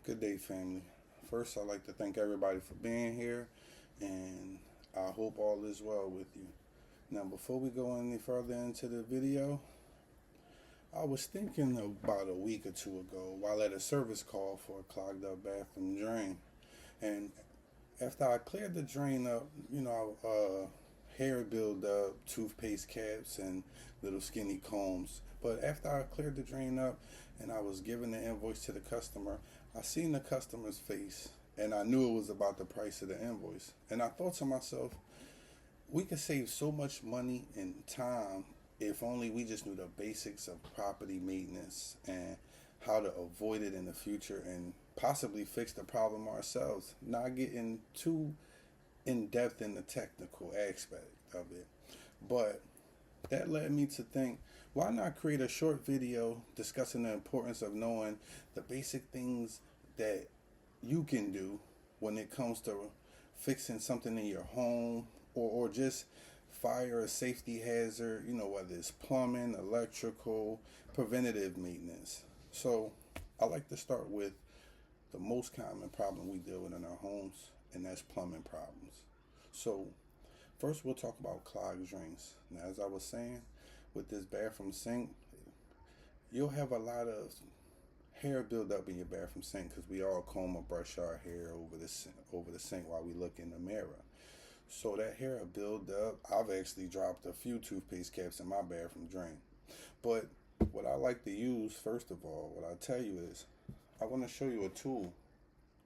Good day, family. First, I'd like to thank everybody for being here, and I hope all is well with you. Now, before we go any further into the video, I was thinking about a week or two ago while at a service call for a clogged up bathroom drain. And after I cleared the drain up, hair build up, toothpaste caps, and little skinny combs. But after I cleared the drain up and I was giving the invoice to the customer, I seen the customer's face and I knew it was about the price of the invoice. And I thought to myself, we could save so much money and time if only we just knew the basics of property maintenance and how to avoid it in the future and possibly fix the problem ourselves, not getting too in depth in the technical aspect of it. But that led me to think, why not create a short video discussing the importance of knowing the basic things that you can do when it comes to fixing something in your home, or just fire or safety hazard, whether it's plumbing, electrical, preventative maintenance. So I like to start with the most common problem we deal with in our homes, and that's plumbing problems. So first we'll talk about clogged drains. Now, as I was saying, with this bathroom sink, you'll have a lot of hair build up in your bathroom sink because we all comb or brush our hair over the sink while we look in the mirror. So that hair will build up. I've actually dropped a few toothpaste caps in my bathroom drain. But what I like to use, first of all, what I tell you is, I want to show you a tool.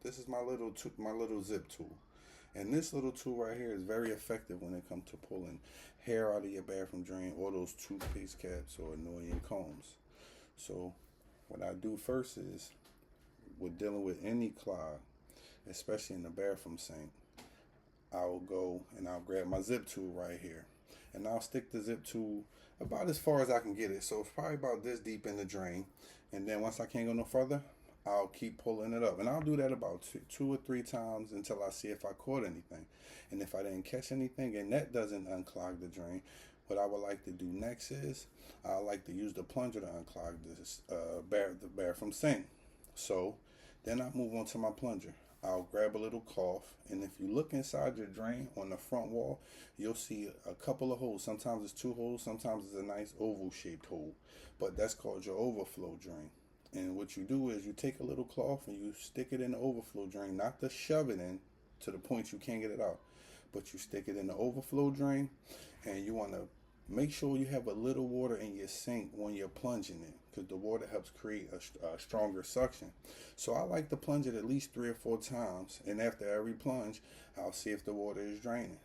This is my little zip tool. And this little tool right here is very effective when it comes to pulling hair out of your bathroom drain or those toothpaste caps or annoying combs. So what I do first is, with dealing with any clog, especially in the bathroom sink, I'll go and I'll grab my zip tool right here. And I'll stick the zip tool about as far as I can get it. So it's probably about this deep in the drain. And then once I can't go no further, I'll keep pulling it up. And I'll do that about two or three times until I see if I caught anything. And if I didn't catch anything and that doesn't unclog the drain, what I would like to do next is I like to use the plunger to unclog the bathroom sink. So then I move on to my plunger. I'll grab a little cloth, and if you look inside your drain on the front wall, you'll see a couple of holes. Sometimes it's two holes, sometimes it's a nice oval shaped hole, but that's called your overflow drain. And what you do is you take a little cloth and you stick it in the overflow drain, not to shove it in to the point you can't get it out, but you stick it in the overflow drain, and you want to make sure you have a little water in your sink when you're plunging it, because the water helps create a stronger suction. So I like to plunge it at least 3 or 4 times, and after every plunge, I'll see if the water is draining.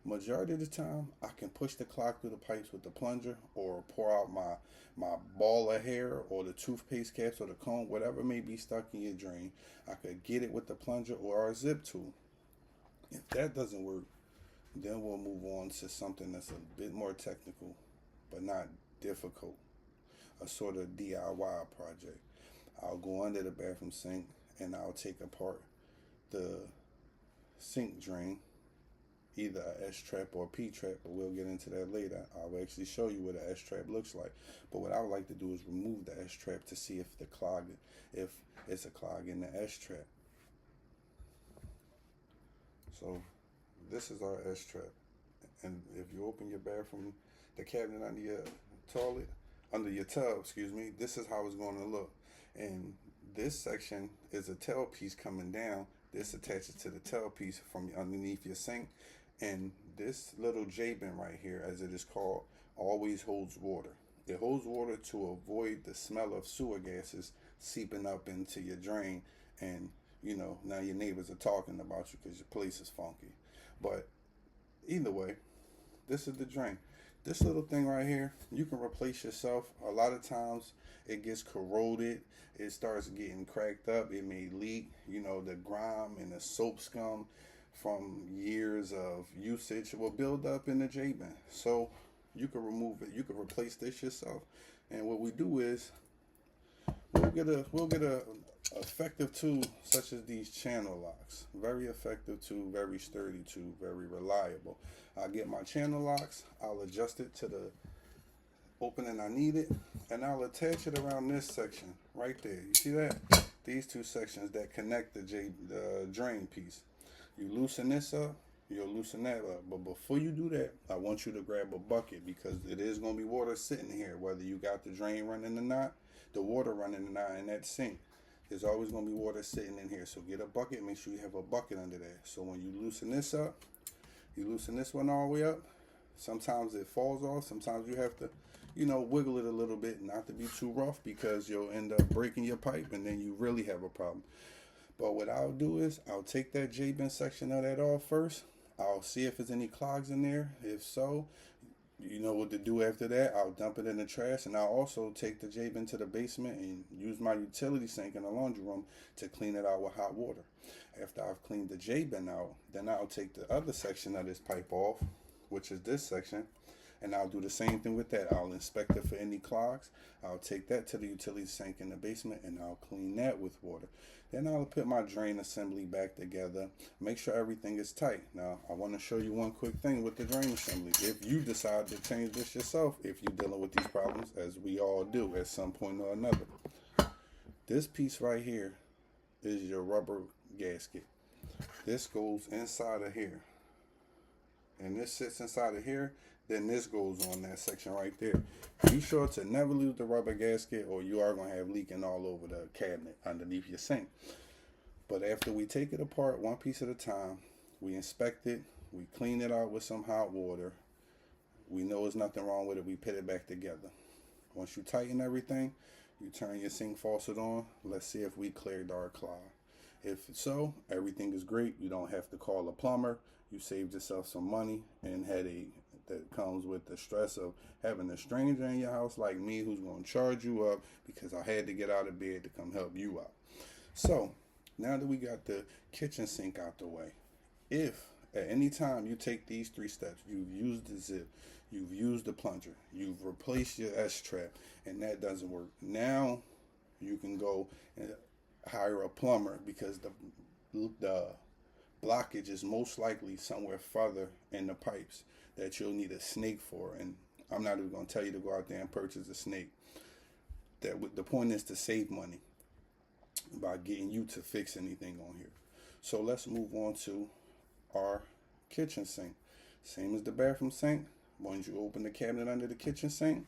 Majority of the time, I can push the clog through the pipes with the plunger, or pour out my ball of hair, or the toothpaste caps, or the comb, whatever may be stuck in your drain. I could get it with the plunger or our zip tool. If that doesn't work, then we'll move on to something that's a bit more technical, but not difficult. A sort of DIY project. I'll go under the bathroom sink and I'll take apart the sink drain, either a S-trap or a P-trap, but we'll get into that later. I'll actually show you what an S-trap looks like. But what I would like to do is remove the S-trap to see if it's a clog in the S-trap. So this is our S-trap. And if you open your bathroom, the cabinet under your toilet, under your tub, this is how it's going to look. And this section is a tailpiece coming down. This attaches to the tailpiece from underneath your sink. And this little J-bin right here, as it is called, always holds water. It holds water to avoid the smell of sewer gases seeping up into your drain. And, now your neighbors are talking about you because your place is funky. But either way, this is the drain. This little thing right here, you can replace yourself. A lot of times it gets corroded. It starts getting cracked up. It may leak. The grime and the soap scum from years of usage will build up in the J-bin. So you can remove it. You can replace this yourself. And what we do is we'll get a effective tool such as these channel locks. Very effective tool, very sturdy tool, very reliable. I'll get my channel locks, I'll adjust it to the opening I need it, and I'll attach it around this section right there. You see that? these two sections that connect the drain piece. You loosen this up, you'll loosen that up. But before you do that, I want you to grab a bucket, because it is going to be water sitting here, whether you got the drain running or not, the water running or not in that sink. There's always going to be water sitting in here. So get a bucket, make sure you have a bucket under there. So when you loosen this up, you loosen this one all the way up. Sometimes it falls off. Sometimes you have to, wiggle it a little bit, not to be too rough, because you'll end up breaking your pipe and then you really have a problem. But what I'll do is I'll take that J-bin section of that off first. I'll see if there's any clogs in there. If so, you know what to do after that. I'll dump it in the trash, and I'll also take the J-bin to the basement and use my utility sink in the laundry room to clean it out with hot water. After I've cleaned the J-bin out, then I'll take the other section of this pipe off, which is this section, and I'll do the same thing with that. I'll inspect it for any clogs. I'll take that to the utility sink in the basement, and I'll clean that with water. Then I'll put my drain assembly back together, make sure everything is tight. Now, I want to show you one quick thing with the drain assembly. If you decide to change this yourself, if you're dealing with these problems, as we all do at some point or another, this piece right here is your rubber gasket. This goes inside of here, and this sits inside of here. Then this goes on that section right there. Be sure to never lose the rubber gasket, or you are going to have leaking all over the cabinet underneath your sink. But after we take it apart one piece at a time, we inspect it, we clean it out with some hot water, we know there's nothing wrong with it, we put it back together. Once you tighten everything, you turn your sink faucet on. Let's see if we cleared our clog. If so, everything is great. You don't have to call a plumber. You saved yourself some money and headache that comes with the stress of having a stranger in your house like me, who's going to charge you up because I had to get out of bed to come help you out. So now that we got the kitchen sink out the way, if at any time you take these 3 steps, you've used the zip, you've used the plunger, you've replaced your S-trap, and that doesn't work, now you can go and hire a plumber, because the blockage is most likely somewhere further in the pipes that you'll need a snake for. And I'm not even going to tell you to go out there and purchase a snake. The point is to save money by getting you to fix anything on here. So let's move on to our kitchen sink. Same as the bathroom sink. Once you open the cabinet under the kitchen sink,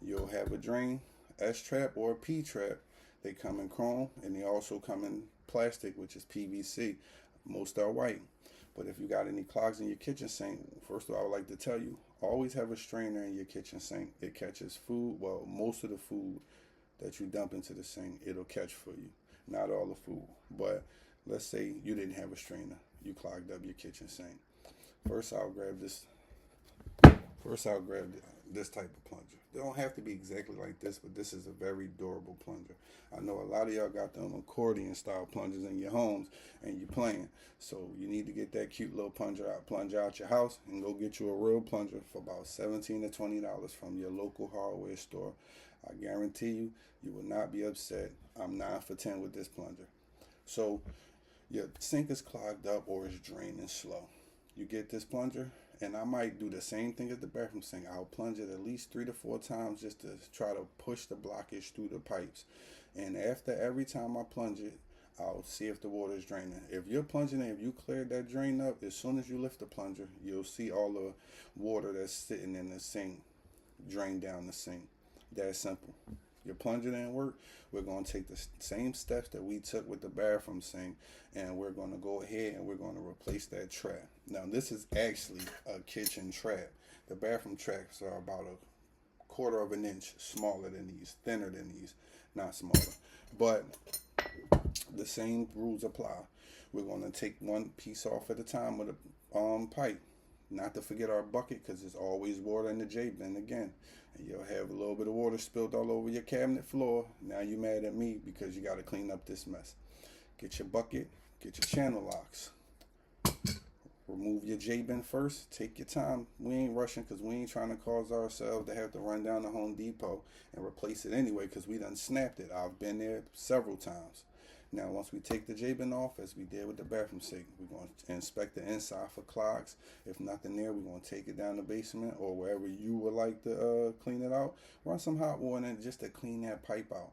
you'll have a drain, S-trap or a P-trap. They come in chrome, and they also come in plastic, which is PVC. Most are white. But if you got any clogs in your kitchen sink, first of all, I would like to tell you, always have a strainer in your kitchen sink. It catches food. Well, most of the food that you dump into the sink, it'll catch for you. Not all the food. But let's say you didn't have a strainer. You clogged up your kitchen sink. First, I'll grab this type of plunger. They don't have to be exactly like this, but this is a very durable plunger. I know a lot of y'all got them accordion style plungers in your homes and you're playing. So you need to get that cute little plunger out your house, and go get you a real plunger for about $17 to $20 from your local hardware store. I guarantee you, you will not be upset. I'm 9 for 10 with this plunger. So your sink is clogged up or it's draining slow. You get this plunger, and I might do the same thing as the bathroom sink. I'll plunge it at least 3 to 4 times just to try to push the blockage through the pipes. And after every time I plunge it, I'll see if the water is draining. If you're plunging it, if you cleared that drain up, as soon as you lift the plunger, you'll see all the water that's sitting in the sink drain down the sink. That simple. Your plunger didn't work, we're going to take the same steps that we took with the bathroom sink, and we're going to go ahead and we're going to replace that trap. Now, this is actually a kitchen trap. The bathroom traps are about a 1/4 of an inch smaller than these, thinner than these, not smaller. But the same rules apply. We're going to take one piece off at a time with a pipe. Not to forget our bucket, because there's always water in the J-bin again. And you'll have a little bit of water spilled all over your cabinet floor. Now you're mad at me because you got to clean up this mess. Get your bucket, get your channel locks. Remove your J-bin first. Take your time. We ain't rushing, because we ain't trying to cause ourselves to have to run down to Home Depot and replace it anyway, because we done snapped it. I've been there several times. Now, once we take the J-bin off, as we did with the bathroom sink, we're going to inspect the inside for clogs. If nothing there, we're going to take it down the basement or wherever you would like to clean it out. Run some hot water in it just to clean that pipe out.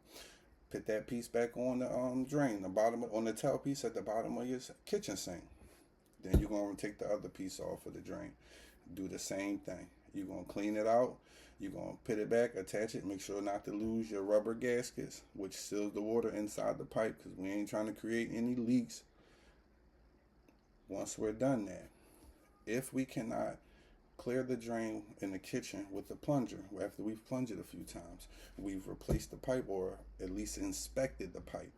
Put that piece back on the drain, the bottom on the tail piece at the bottom of your kitchen sink. Then you're gonna take the other piece off of the drain. Do the same thing. You're gonna clean it out. You're gonna put it back, attach it. Make sure not to lose your rubber gaskets, which seals the water inside the pipe, because we ain't trying to create any leaks. Once we're done that, if we cannot clear the drain in the kitchen with the plunger, after we've plunged it a few times, we've replaced the pipe or at least inspected the pipe,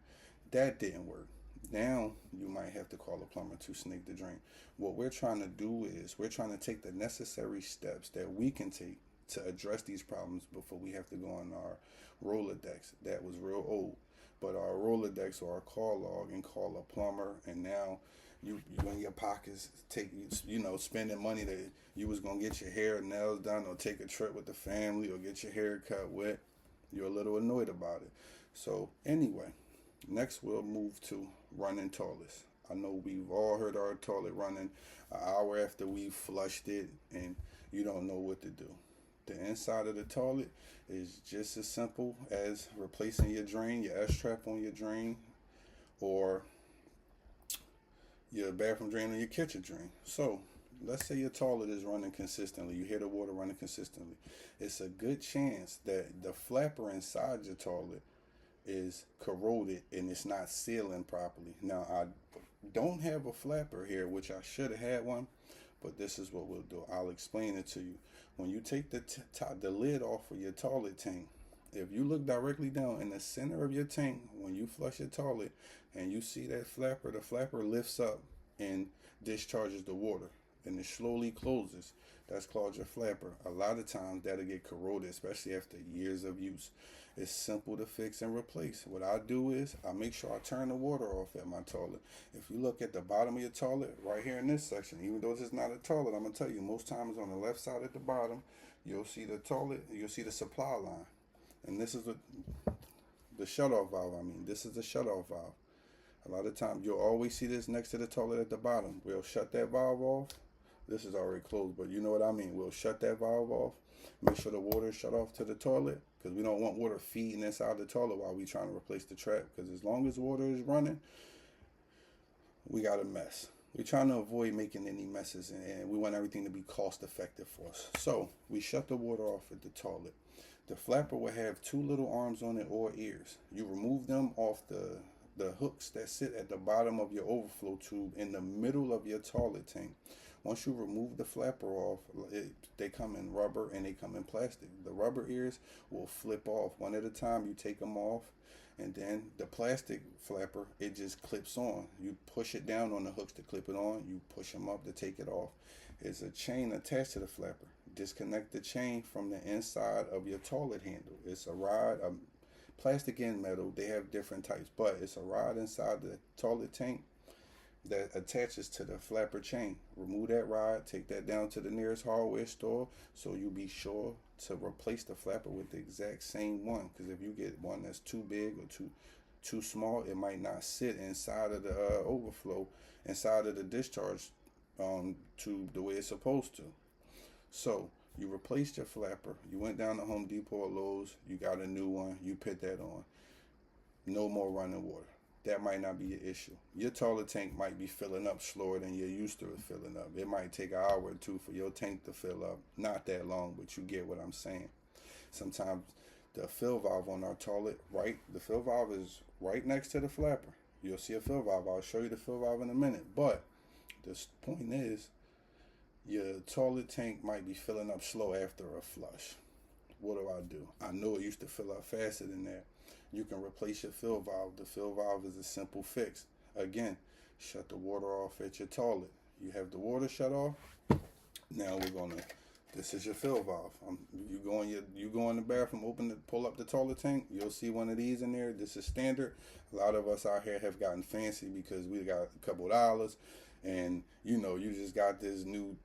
that didn't work. Now you might have to call a plumber to snake the drain. What we're trying to do is we're trying to take the necessary steps that we can take to address these problems before we have to go on our Rolodex. That was real old, but our Rolodex or our call log and call a plumber, and now you in your pockets take spending money that you was gonna get your hair and nails done or take a trip with the family or get your hair cut with. You're a little annoyed about it. So anyway, next we'll move to running toilets. I know we've all heard our toilet running an hour after we flushed it and you don't know what to do. The inside of the toilet is just as simple as replacing your drain, your S-trap on your drain, or your bathroom drain or your kitchen drain. So let's say your toilet is running consistently. You hear the water running consistently. It's a good chance that the flapper inside your toilet is corroded and it's not sealing properly. Now, I don't have a flapper here, which I should have had one, but this is what we'll do. I'll explain it to you. When you take the lid off of your toilet tank, if you look directly down in the center of your tank when you flush your toilet and you see that flapper, the flapper lifts up and discharges the water and it slowly closes. That's called your flapper. A lot of times that'll get corroded, especially after years of use. It's simple to fix and replace. What I do is I make sure I turn the water off at my toilet. If you look at the bottom of your toilet, right here in this section, even though this is not a toilet, I'm gonna tell you, most times on the left side at the bottom, you'll see the toilet, you'll see the supply line. And this is the shutoff valve. This is the shutoff valve. A lot of times you'll always see this next to the toilet at the bottom. We'll shut that valve off. This is already closed, but you know what I mean. We'll shut that valve off. Make sure the water is shut off to the toilet, because we don't want water feeding inside the toilet while we're trying to replace the trap. Because as long as water is running, we got a mess. We're trying to avoid making any messes, and we want everything to be cost effective for us. So we shut the water off at the toilet. The flapper will have two little arms on it or ears. You remove them off the hooks that sit at the bottom of your overflow tube in the middle of your toilet tank. Once you remove the flapper off, they come in rubber and they come in plastic. The rubber ears will flip off one at a time. You take them off, and then the plastic flapper, it just clips on. You push it down on the hooks to clip it on. You push them up to take it off. It's a chain attached to the flapper. Disconnect the chain from the inside of your toilet handle. It's a rod, plastic and metal. They have different types, but it's a rod inside the toilet tank that attaches to the flapper chain. Remove that rod, take that down to the nearest hardware store, so you'll be sure to replace the flapper with the exact same one. Because if you get one that's too big or too small, it might not sit inside of the overflow, inside of the discharge tube the way it's supposed to. So you replaced your flapper. You went down to Home Depot or Lowe's. You got a new one. You put that on. No more running water. That might not be an issue. Your toilet tank might be filling up slower than you're used to it filling up. It might take an hour or two for your tank to fill up. Not that long, but you get what I'm saying. Sometimes the fill valve on our toilet, the fill valve is right next to the flapper. You'll see a fill valve. I'll show you the fill valve in a minute. But the point is, your toilet tank might be filling up slow after a flush. What do? I know it used to fill up faster than that. You can replace your fill valve. The fill valve is a simple fix. Again, shut the water off at your toilet. You have the water shut off. Now this is your fill valve. You go in the bathroom, pull up the toilet tank. You'll see one of these in there. This is standard. A lot of us out here have gotten fancy because we got a couple dollars, and you just got this new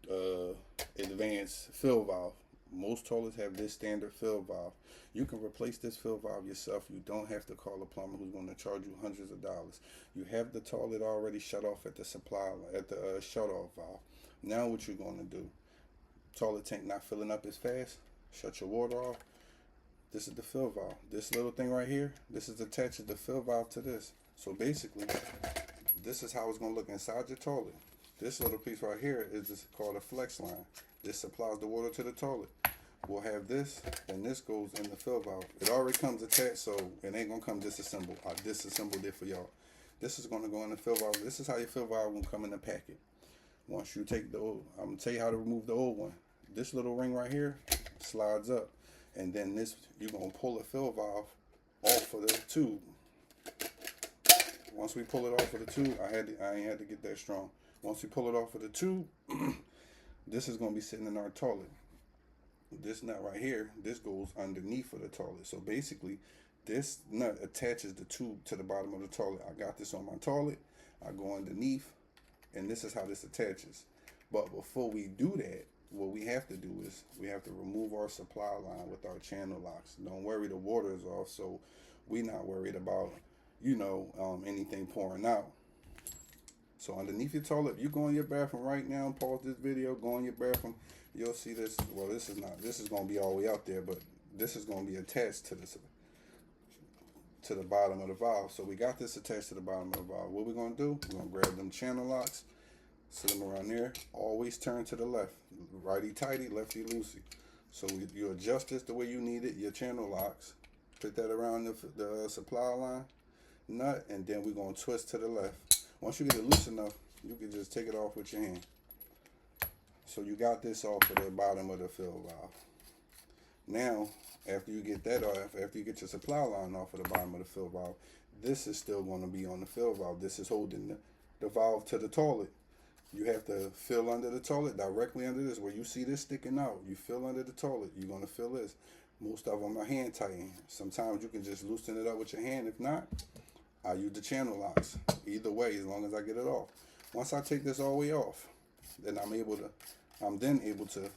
advanced fill valve. Most toilets have this standard fill valve. You can replace this fill valve yourself. You don't have to call a plumber who's going to charge you hundreds of dollars. You have the toilet already shut off at the shut-off valve. Now what you're going to do? Toilet tank not filling up as fast. Shut your water off. This is the fill valve. This little thing right here, this is attached to the fill valve to this. So basically, this is how it's going to look inside your toilet. This little piece right here is called a flex line. This supplies the water to the toilet. We'll have this, and this goes in the fill valve. It already comes attached, so it ain't going to come disassembled. I disassembled it for y'all. This is going to go in the fill valve. This is how your fill valve will come in the packet. Once you take the old, I'm going to tell you how to remove the old one. This little ring right here slides up, and then this, you're going to pull the fill valve off of the tube. Once we pull it off of the tube, I ain't had to get that strong. Once we pull it off of the tube, this is going to be sitting in our toilet. This nut right here, this goes underneath of the toilet. So basically, this nut attaches the tube to the bottom of the toilet. I got this on my toilet. I go underneath, and this is how this attaches. But before we do that, what we have to do is we have to remove our supply line with our channel locks. Don't worry, the water is off, so we're not worried about, anything pouring out. So underneath your toilet, if you go in your bathroom right now, pause this video, go in your bathroom, you'll see this. Well, this is going to be all the way out there, but this is going to be attached to the bottom of the valve. So we got this attached to the bottom of the valve. What we're going to do, we're going to grab them channel locks, set them around there. Always turn to the left. Righty tighty, lefty loosey. So you adjust this the way you need it, your channel locks. Put that around the supply line nut, and then we're going to twist to the left. Once you get it loose enough, you can just take it off with your hand. So you got this off of the bottom of the fill valve. Now, after you get that off, after you get your supply line off of the bottom of the fill valve, this is still going to be on the fill valve. This is holding the valve to the toilet. You have to fill under the toilet, directly under this. Where you see this sticking out, you fill under the toilet. You're going to fill this. Most of them are hand tightened. Sometimes you can just loosen it up with your hand. If not, I use the channel locks. Either way, as long as I get it off. Once I take this all the way off, then I'm then able to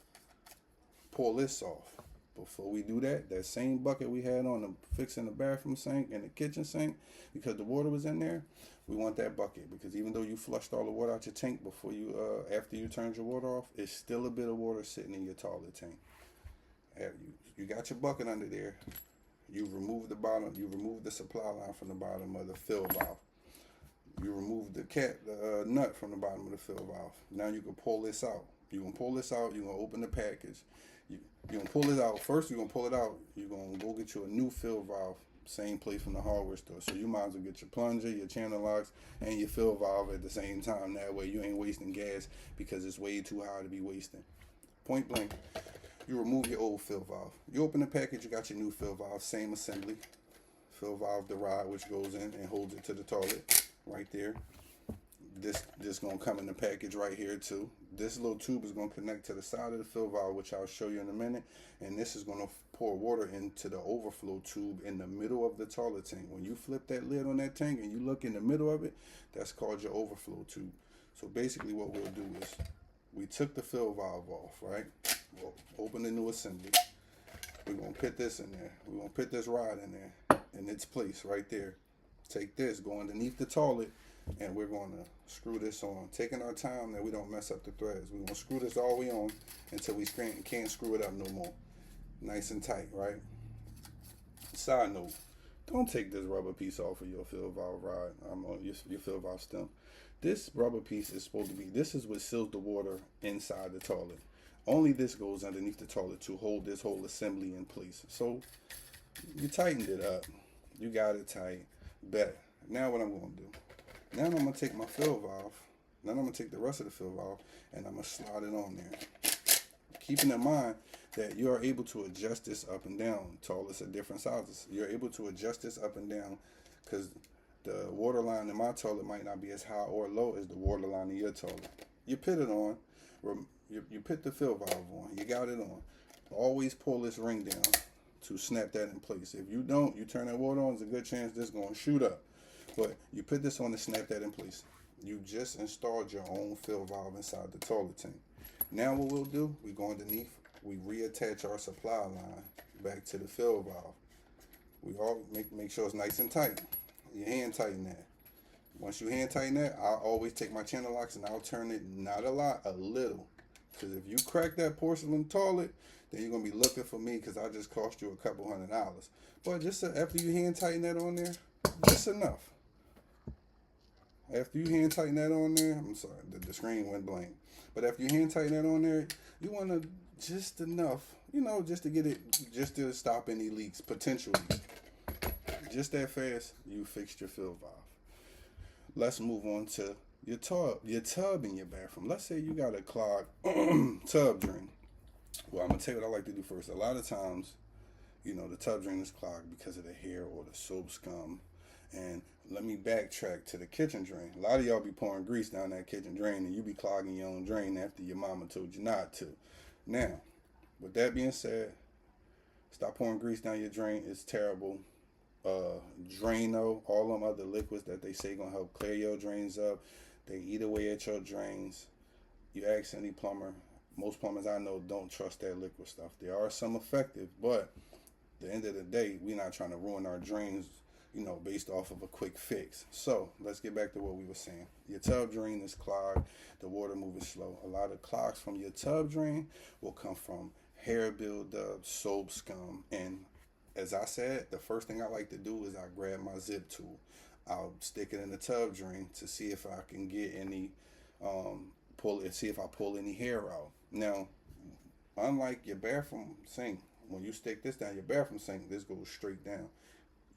pull this off. Before we do that, that same bucket we had on the fixing the bathroom sink and the kitchen sink, because the water was in there, we want that bucket, because even though you flushed all the water out your tank before you after you turned your water off, it's still a bit of water sitting in your toilet tank. You got your bucket under there. You remove the bottom, you remove the supply line from the bottom of the fill valve. You remove the nut from the bottom of the fill valve. Now you can pull this out. You're going to pull this out. You're going to open the package. You're going to pull it out. First, you're going to pull it out. You're going to go get you a new fill valve, same place from the hardware store. So you might as well get your plunger, your channel locks, and your fill valve at the same time. That way you ain't wasting gas, because it's way too high to be wasting. Point blank, you remove your old fill valve. You open the package, you got your new fill valve, same assembly. Fill valve, the rod which goes in and holds it to the toilet right there. This gonna come in the package right here too. This little tube is gonna connect to the side of the fill valve, which I'll show you in a minute, and this is gonna pour water into the overflow tube in the middle of the toilet tank. When you flip that lid on that tank and you look in the middle of it, that's called your overflow tube. So basically what we'll do is, we took the fill valve off, right? We'll open the new assembly. We're gonna put this in there. We're gonna put this rod in there in its place right there. Take this, go underneath the toilet, and we're going to screw this on, taking our time that we don't mess up the threads. We're going to screw this all the way on until we can't screw it up no more. Nice and tight, right? Side note, don't take this rubber piece off of your fill valve rod, your fill valve stem. This rubber piece is supposed to be, this is what seals the water inside the toilet. Only this goes underneath the toilet to hold this whole assembly in place. So you tightened it up. You got it tight. Better. Now what I'm going to do, now I'm going to take my fill valve, then I'm going to take the rest of the fill valve, and I'm going to slide it on there. Keeping in mind that you are able to adjust this up and down. Toilets are different sizes. You're able to adjust this up and down, because the water line in my toilet might not be as high or low as the water line in your toilet. You put it on, you put the fill valve on, you got it on. Always pull this ring down to snap that in place. If you don't, you turn that water on, there's a good chance this is going to shoot up. But you put this on to snap that in place. You just installed your own fill valve inside the toilet tank. Now what we'll do, we go underneath, we reattach our supply line back to the fill valve. We all make sure it's nice and tight. You hand tighten that. Once you hand tighten that, I'll always take my channel locks and I'll turn it, not a lot, a little. Because if you crack that porcelain toilet, then you're gonna be looking for me because I just cost you a couple $100. But just after you hand tighten that on there, just enough. After you hand tighten that on there, I'm sorry, the screen went blank. But after you hand tighten that on there, you want to just enough, just to get it, just to stop any leaks, potential leaks. Just that fast, you fixed your fill valve. Let's move on to your tub in your bathroom. Let's say you got a clogged tub drain. Well, I'm going to tell you what I like to do first. A lot of times, the tub drain is clogged because of the hair or the soap scum. And let me backtrack to the kitchen drain. A lot of y'all be pouring grease down that kitchen drain and you be clogging your own drain after your mama told you not to. Now, with that being said, stop pouring grease down your drain. It's terrible. Drano, all them other liquids that they say gonna help clear your drains up, they eat away at your drains. You ask any plumber, most plumbers I know don't trust that liquid stuff. There are some effective, but at the end of the day, we're not trying to ruin our drains, based off of a quick fix. So let's get back to what we were saying. Your tub drain is clogged, the water moving slow. A lot of clogs from your tub drain will come from hair buildup, soap scum, and as I said, the first thing I like to do is I grab my zip tool. I'll stick it in the tub drain to see if I can get any, see if I pull any hair out. Now, unlike your bathroom sink, when you stick this down your bathroom sink, this goes straight down.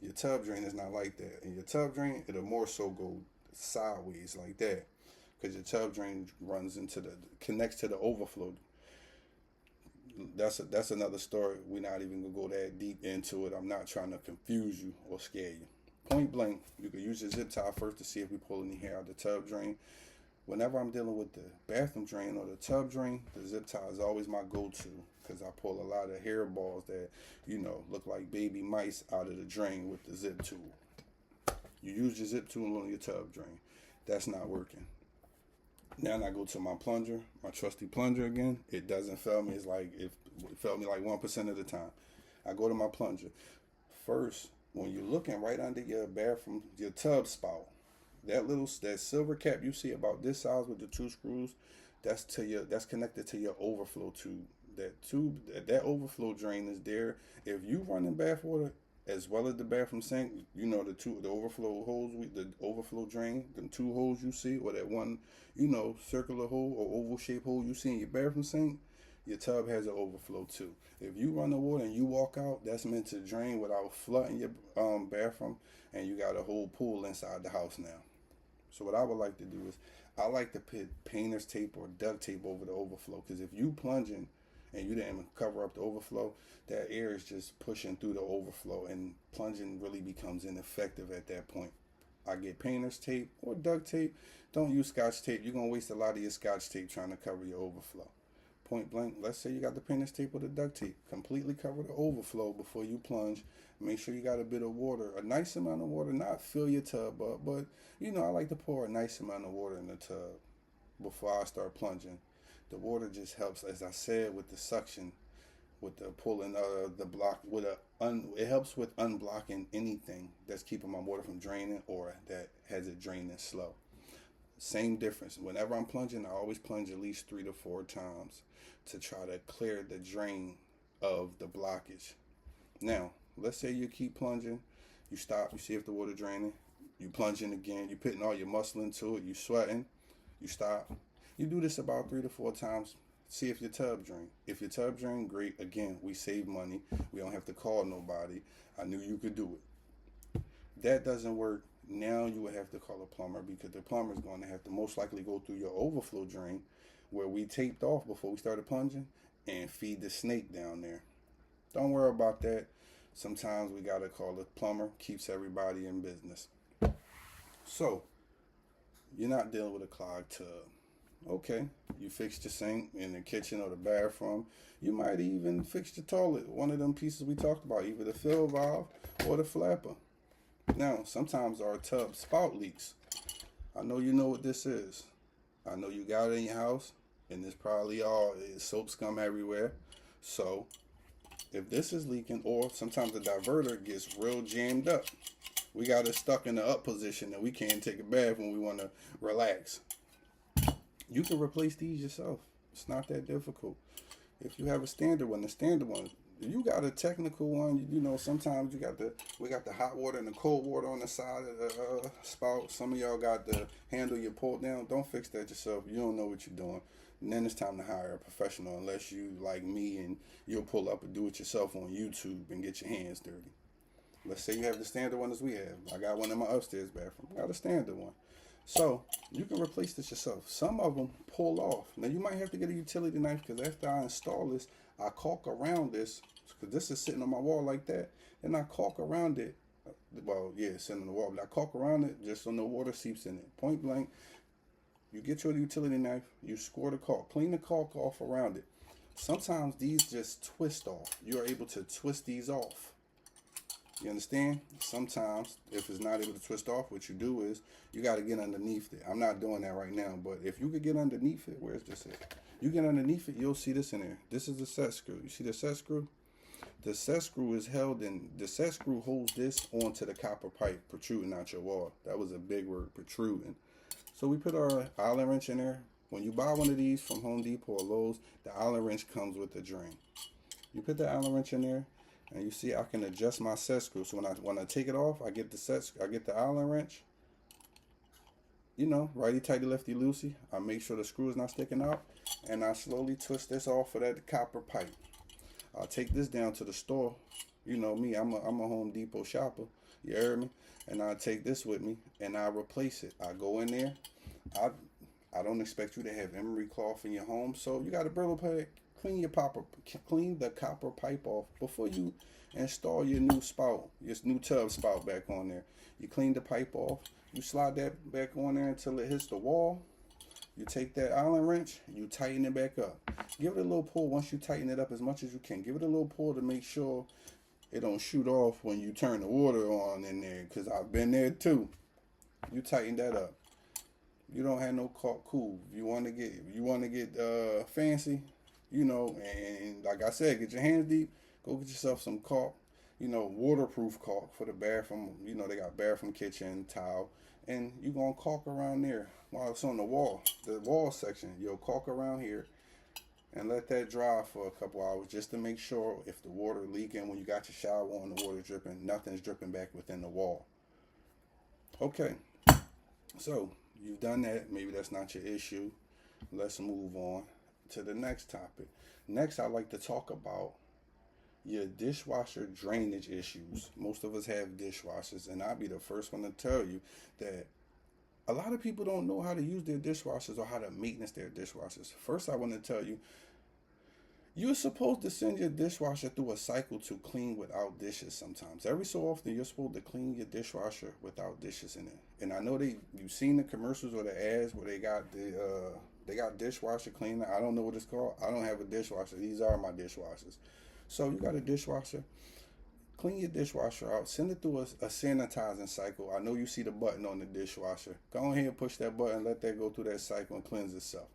Your tub drain is not like that. In your tub drain, it'll more so go sideways like that, because your tub drain connects to the overflow. That's another story. We're not even gonna go that deep into it. I'm not trying to confuse you or scare you. Point blank, you can use your zip tie first to see if we pull any hair out of the tub drain. Whenever I'm dealing with the bathroom drain or the tub drain, the zip tie is always my go-to, because I pull a lot of hair balls that look like baby mice out of the drain with the zip tool. You use your zip tool on your tub drain. That's not working. Now I go to my plunger, my trusty plunger again. It doesn't fail me. It failed me like 1% of the time. I go to my plunger. First, when you're looking right under your bathroom, your tub spout, that silver cap you see about this size with the 2 screws, that's connected to your overflow tube. That overflow drain is there. If you run in bath water as well as the bathroom sink, the overflow holes, the overflow drain, them 2 holes you see, or that one, circular hole or oval shaped hole you see in your bathroom sink, your tub has an overflow too. If you run the water and you walk out, that's meant to drain without flooding your bathroom, and you got a whole pool inside the house now. So what I would like to do is, I like to put painter's tape or duct tape over the overflow, because if you plunging and you didn't cover up the overflow, that air is just pushing through the overflow, and plunging really becomes ineffective at that point. I get painter's tape or duct tape. Don't use scotch tape. You're going to waste a lot of your scotch tape trying to cover your overflow. Point blank, let's say you got the painter's tape or the duct tape. Completely cover the overflow before you plunge. Make sure you got a bit of water, a nice amount of water, not fill your tub up, but I like to pour a nice amount of water in the tub before I start plunging. The water just helps, as I said, with the suction, with the pulling the block, it helps with unblocking anything that's keeping my water from draining or that has it draining slow. Same difference. Whenever I'm plunging, I always plunge at least 3 to 4 times to try to clear the drain of the blockage. Now, let's say you keep plunging, you stop, you see if the water draining, you plunging again, you putting all your muscle into it, you sweating, you stop. You do this about 3 to 4 times. See if your tub drain. If your tub drain, great. Again, we save money. We don't have to call nobody. I knew you could do it. That doesn't work. Now you would have to call a plumber, because the plumber is going to have to most likely go through your overflow drain where we taped off before we started plunging and feed the snake down there. Don't worry about that. Sometimes we got to call a plumber. Keeps everybody in business. So, you're not dealing with a clogged tub. Okay, you fixed your sink in the kitchen or the bathroom. You might even fix the toilet, one of them pieces we talked about, either the fill valve or the flapper. Now, sometimes our tub spout leaks. I know you know what this is. I know you got it in your house, and it's probably all soap scum everywhere. So, if this is leaking, or sometimes the diverter gets real jammed up, we got it stuck in the up position and we can't take a bath when we want to relax. You can replace these yourself. It's not that difficult. If you have a standard one, the standard one, you got a technical one, you know, sometimes we got the hot water and the cold water on the side of the spout. Some of y'all got the handle you pull down. Don't fix that yourself. You don't know what you're doing. And then it's time to hire a professional, unless you like me and you'll pull up and do it yourself on YouTube and get your hands dirty. Let's say you have the standard one as we have. I got one in my upstairs bathroom. I got a standard one. So you can replace this yourself. Some of them pull off. Now you might have to get a utility knife, because after I install this, I caulk around this, because this is sitting on my wall like that. And I caulk around it. Well, yeah, it's sitting on the wall, but I caulk around it just so no water seeps in it. Point blank, you get your utility knife, you score the caulk, clean the caulk off around it. Sometimes these just twist off. You're able to twist these off. You understand? Sometimes, if it's not able to twist off, what you do is you got to get underneath it. I'm not doing that right now, but if you could get underneath it, where's this at? You get underneath it, you'll see this in there. This is the set screw. You see the set screw? The set screw is held in, the set screw holds this onto the copper pipe protruding out your wall. That was a big word, protruding. So we put our Allen wrench in there. When you buy one of these from Home Depot or Lowe's, the Allen wrench comes with the drain. You put the Allen wrench in there, and you see I can adjust my set screw. So when I take it off, I get the Allen wrench. You know, righty tighty, lefty loosey. I make sure the screw is not sticking out, and I slowly twist this off of that copper pipe. I'll take this down to the store. You know me, I'm a Home Depot shopper. You heard me? And I take this with me and I replace it. I go in there. I don't expect you to have emery cloth in your home, so you got a Brillo pad. Clean the copper pipe off before you install your new spout, your new tub spout back on there. You clean the pipe off. You slide that back on there until it hits the wall. You take that Allen wrench, you tighten it back up. Give it a little pull once you tighten it up as much as you can. Give it a little pull to make sure it don't shoot off when you turn the water on in there, because I've been there too. You tighten that up. You don't have no caulk, cool. If you want to get fancy, you know, and like I said, get your hands deep. Go get yourself some caulk, you know, waterproof caulk for the bathroom. You know, they got bathroom, kitchen, tile, and you gonna caulk around there while it's on the wall section. You'll caulk around here and let that dry for a couple hours, just to make sure if the water leaking when you got your shower on, the water dripping, nothing's dripping back within the wall. Okay, so you've done that. Maybe that's not your issue. Let's move on to the next topic. Next, I'd like to talk about your dishwasher drainage issues. Most of us have dishwashers, and I'll be the first one to tell you that a lot of people don't know how to use their dishwashers or how to maintenance their dishwashers. First, I want to tell you, you're supposed to send your dishwasher through a cycle to clean without dishes sometimes. Every so often, you're supposed to clean your dishwasher without dishes in it. And I know you've seen the commercials or the ads where they got dishwasher cleaner. I don't know what it's called. I don't have a dishwasher. These are my dishwashers. So you got a dishwasher. Clean your dishwasher out. Send it through a sanitizing cycle. I know you see the button on the dishwasher. Go ahead and push that button. Let that go through that cycle and cleanse itself.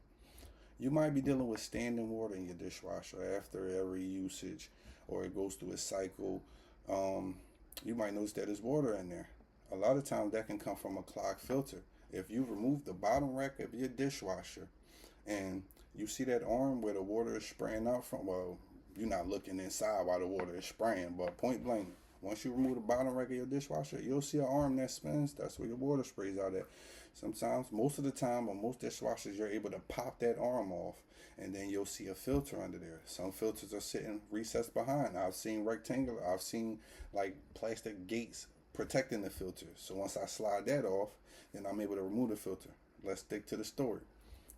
You might be dealing with standing water in your dishwasher after every usage, or it goes through a cycle. You might notice that there's water in there. A lot of times that can come from a clogged filter. If you remove the bottom rack of your dishwasher and you see that arm where the water is spraying out from, well, you're not looking inside while the water is spraying, but point blank, once you remove the bottom rack of your dishwasher, you'll see an arm that spins. That's where your water sprays out at. Sometimes, most of the time, on most dishwashers, you're able to pop that arm off, and then you'll see a filter under there. Some filters are sitting recessed behind. I've seen rectangular. I've seen like plastic gates protecting the filter. So once I slide that off, then I'm able to remove the filter. Let's stick to the story.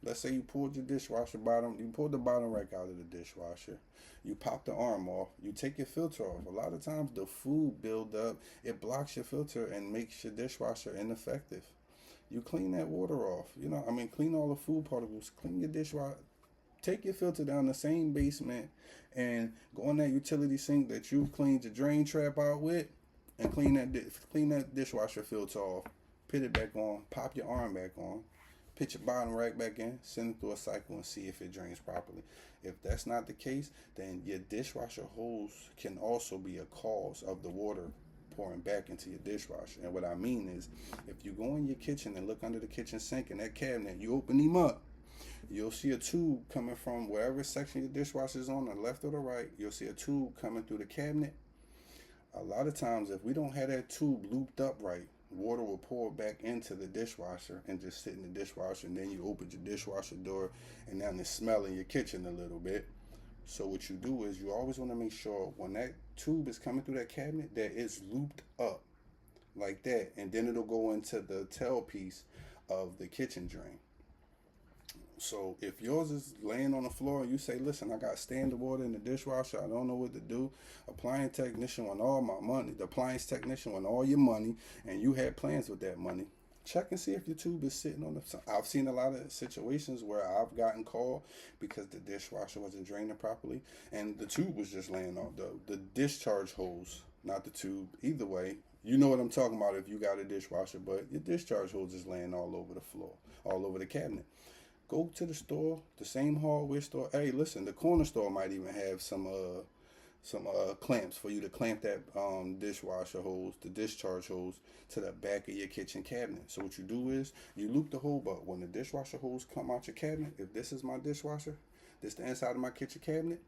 Let's say you pulled your dishwasher bottom, you pulled the bottom rack out of the dishwasher. You pop the arm off, you take your filter off. A lot of times the food build up, it blocks your filter and makes your dishwasher ineffective. You clean that water off. Clean all the food particles, clean your dishwasher. Take your filter down the same basement and go in that utility sink that you cleaned your drain trap out with and clean that dishwasher filter off. Put it back on, pop your arm back on. Put your bottom rack back in, send it through a cycle and see if it drains properly. If that's not the case, then your dishwasher hose can also be a cause of the water pouring back into your dishwasher. And what I mean is, if you go in your kitchen and look under the kitchen sink and that cabinet, you open them up, you'll see a tube coming from wherever section your dishwasher is on the left or the right. You'll see a tube coming through the cabinet. A lot of times, if we don't have that tube looped up right, water will pour back into the dishwasher and just sit in the dishwasher, and then you open your dishwasher door and now it's smelling your kitchen a little bit. So what you do is you always want to make sure when that tube is coming through that cabinet that it's looped up like that, and then it'll go into the tailpiece of the kitchen drain. So if yours is laying on the floor and you say, listen, I got standing water in the dishwasher, I don't know what to do. Appliance technician want all my money. The appliance technician want all your money, and you had plans with that money. Check and see if your tube is sitting on the. I've seen a lot of situations where I've gotten called because the dishwasher wasn't draining properly, and the tube was just laying on the discharge hose, not the tube. Either way, you know what I'm talking about if you got a dishwasher, but your discharge hose is laying all over the floor, all over the cabinet. Go to the store, the same hardware store. Hey, listen, the corner store might even have some clamps for you to clamp that dishwasher hose, the discharge hose, to the back of your kitchen cabinet. So what you do is you loop the hole, but when the dishwasher hose come out your cabinet, if this is my dishwasher, this the inside of my kitchen cabinet,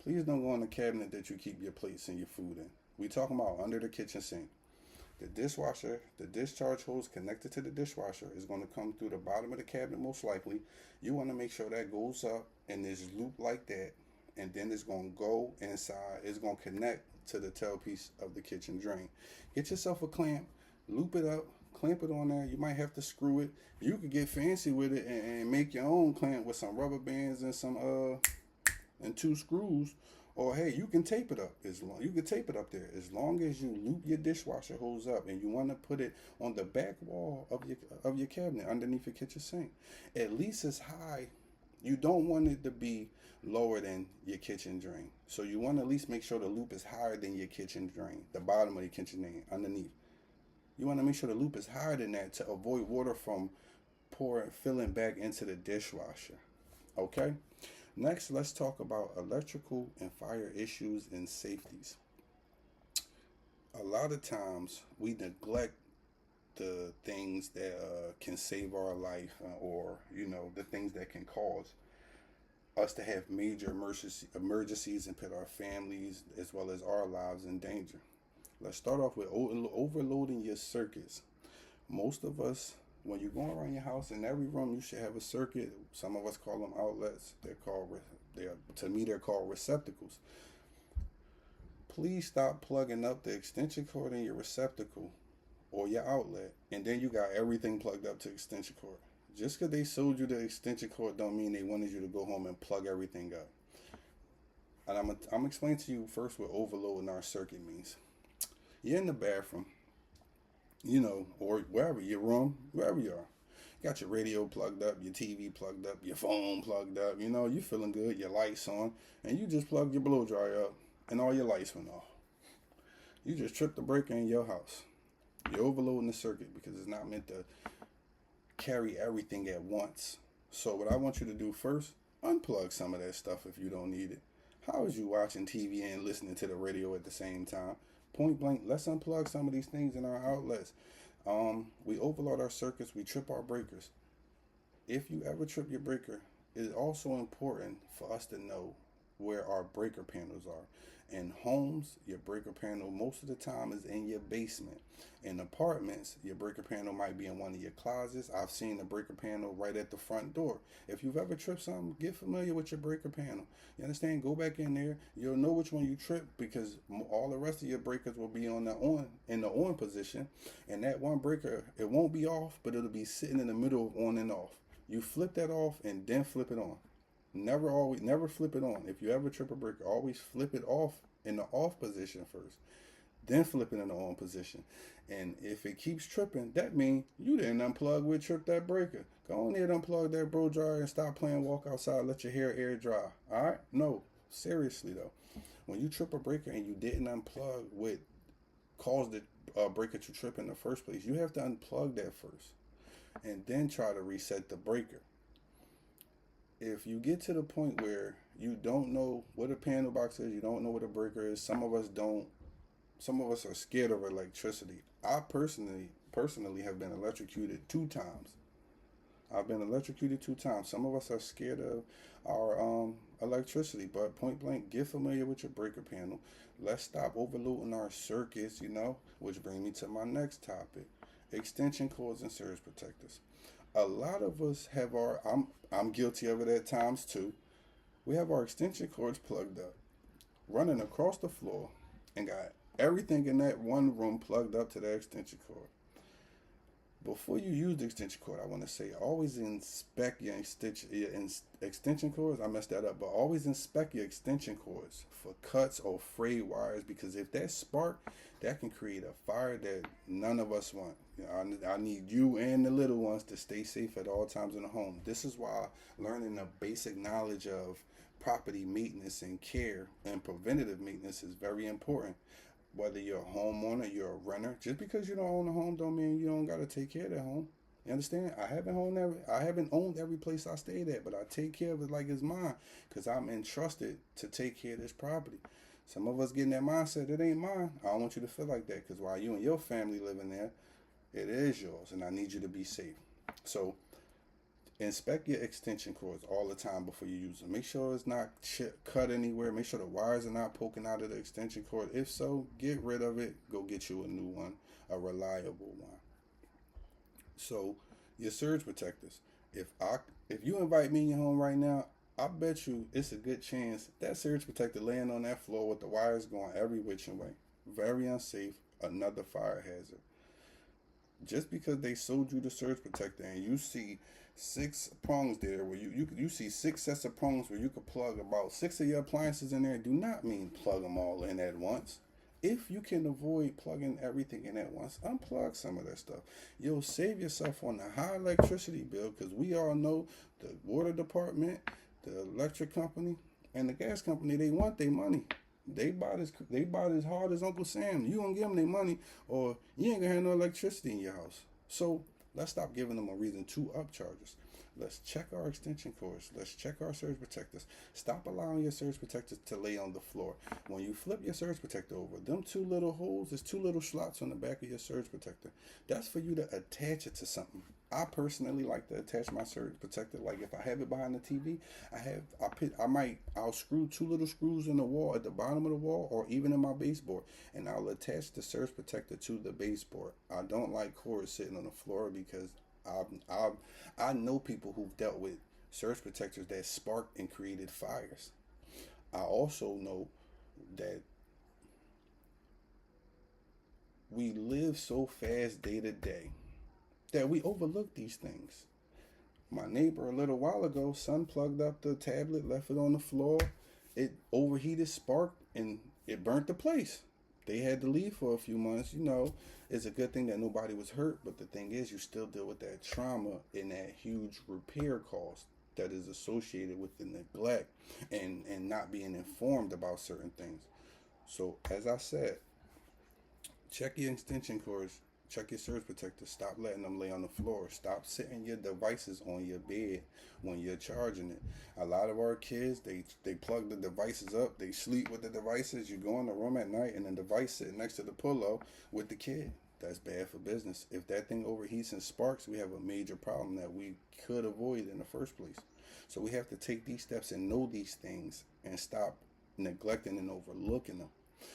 please don't go on the cabinet that you keep your plates and your food in. We talking about under the kitchen sink. The dishwasher, the discharge hose connected to the dishwasher is going to come through the bottom of the cabinet most likely. You want to make sure that goes up and is looped like that, and then it's going to go inside. It's going to connect to the tailpiece of the kitchen drain. Get yourself a clamp, loop it up, clamp it on there. You might have to screw it. You could get fancy with it and make your own clamp with some rubber bands and some and 2 screws. Or hey, you can tape it up you can tape it up there as long as you loop your dishwasher hose up, and you want to put it on the back wall of your cabinet underneath your kitchen sink. At least it's high. You don't want it to be lower than your kitchen drain. So you want to at least make sure the loop is higher than your kitchen drain, the bottom of your kitchen drain underneath. You want to make sure the loop is higher than that to avoid water from filling back into the dishwasher. Okay? Next, let's talk about electrical and fire issues and safeties. A lot of times we neglect the things that can save our life, or the things that can cause us to have major emergencies and put our families as well as our lives in danger. Let's start off with overloading your circuits. Most of us, when you're going around your house, in every room you should have a circuit. Some of us call them outlets. To me they're called receptacles. Please stop plugging up the extension cord in your receptacle or your outlet, and then you got everything plugged up to extension cord. Just because they sold you the extension cord don't mean they wanted you to go home and plug everything up. And I'm gonna explain to you first what overloading our circuit means. You're in the bathroom, or wherever, your room, wherever you are. You got your radio plugged up, your TV plugged up, your phone plugged up, you're feeling good, your lights on, and you just plugged your blow dryer up and all your lights went off. You just tripped the breaker in your house. You're overloading the circuit because it's not meant to carry everything at once. So what I want you to do first, unplug some of that stuff if you don't need it. How is you watching TV and listening to the radio at the same time? Point blank, let's unplug some of these things in our outlets. We overload our circuits, we trip our breakers. If you ever trip your breaker, it's also important for us to know where our breaker panels are. In homes, your breaker panel most of the time is in your basement. In apartments, your breaker panel might be in one of your closets. I've seen the breaker panel right at the front door. If you've ever tripped something, get familiar with your breaker panel. You understand? Go back in there. You'll know which one you tripped because all the rest of your breakers will be in the on position. And that one breaker, it won't be off, but it'll be sitting in the middle of on and off. You flip that off and then flip it on. Never flip it on. If you ever trip a breaker, always flip it off in the off position first, then flip it in the on position. And if it keeps tripping, that means you didn't unplug with trip that breaker. Go on there and unplug that blow dryer and stop playing walk outside, let your hair air dry. All right? No, seriously though. When you trip a breaker and you didn't unplug what caused the breaker to trip in the first place, you have to unplug that first and then try to reset the breaker. If you get to the point where you don't know what a panel box is, you don't know what a breaker is, some of us don't. Some of us are scared of electricity. I personally have been electrocuted 2 times. I've been electrocuted 2 times. Some of us are scared of our electricity, but point blank, get familiar with your breaker panel. Let's stop overloading our circuits, which brings me to my next topic: extension cords and surge protectors. A lot of us have I'm guilty of it at times too. We have our extension cords plugged up, running across the floor, and got everything in that one room plugged up to that extension cord. Before you use the extension cord, I want to say always inspect your extension cords. I messed that up, but always inspect your extension cords for cuts or frayed wires, because if that spark, that can create a fire that none of us want. I need you and the little ones to stay safe at all times in the home. This is why learning the basic knowledge of property maintenance and care and preventative maintenance is very important. Whether you're a homeowner, you're a renter, just because you don't own a home don't mean you don't got to take care of that home. You understand? I haven't owned every place I stayed at, but I take care of it like it's mine, because I'm entrusted to take care of this property. Some of us get in that mindset, it ain't mine. I don't want you to feel like that, because while you and your family living there, it is yours, and I need you to be safe. So inspect your extension cords all the time before you use them. Make sure it's not cut anywhere. Make sure the wires are not poking out of the extension cord. If so, get rid of it. Go get you a new one, a reliable one. So your surge protectors. If you invite me in your home right now, I bet you it's a good chance that surge protector laying on that floor with the wires going every which way. Very unsafe. Another fire hazard. Just because they sold you the surge protector and you see 6 prongs there, where you see 6 sets of prongs where you could plug about 6 of your appliances in there, do not mean plug them all in at once. If you can avoid plugging everything in at once, unplug some of that stuff. You'll save yourself on the high electricity bill, because we all know the water department, the electric company, and the gas company, they want their money. They bought as hard as Uncle Sam. You gonna give them their money, or you ain't gonna have no electricity in your house. So let's stop giving them a reason to upcharge us. Let's check our extension cords. Let's check our surge protectors. Stop allowing your surge protectors to lay on the floor. When you flip your surge protector over, them 2 little holes, there's 2 little slots on the back of your surge protector. That's for you to attach it to something. I personally like to attach my surge protector. Like if I have it behind the TV, I'll screw 2 little screws in the wall at the bottom of the wall, or even in my baseboard, and I'll attach the surge protector to the baseboard. I don't like cords sitting on the floor, because I know people who've dealt with surge protectors that sparked and created fires. I also know that we live so fast day to day that we overlook these things. My neighbor a little while ago, son plugged up the tablet, left it on the floor. It overheated, sparked, and it burnt the place. They had to leave for a few months. It's a good thing that nobody was hurt, but the thing is, you still deal with that trauma and that huge repair cost that is associated with the neglect and not being informed about certain things. So as I said, check your extension cords, check your surge protectors. Stop letting them lay on the floor. Stop sitting your devices on your bed when you're charging it. A lot of our kids, they plug the devices up. They sleep with the devices. You go in the room at night and the device sitting next to the pillow with the kid. That's bad for business. If that thing overheats and sparks, we have a major problem that we could avoid in the first place. So we have to take these steps and know these things and stop neglecting and overlooking them.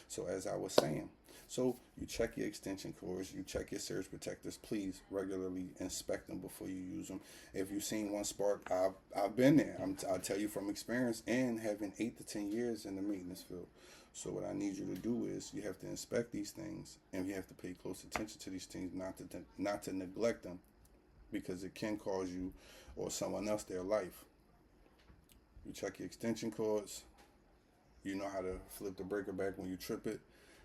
So as I was saying, so you check your extension cords, you check your surge protectors. Please regularly inspect them before you use them. If you've seen one spark, I've been there. I'll tell you from experience and having 8 to 10 years in the maintenance field. So what I need you to do is you have to inspect these things, and you have to pay close attention to these things, not to neglect them, because it can cause you or someone else their life. You check your extension cords. You know how to flip the breaker back when you trip it.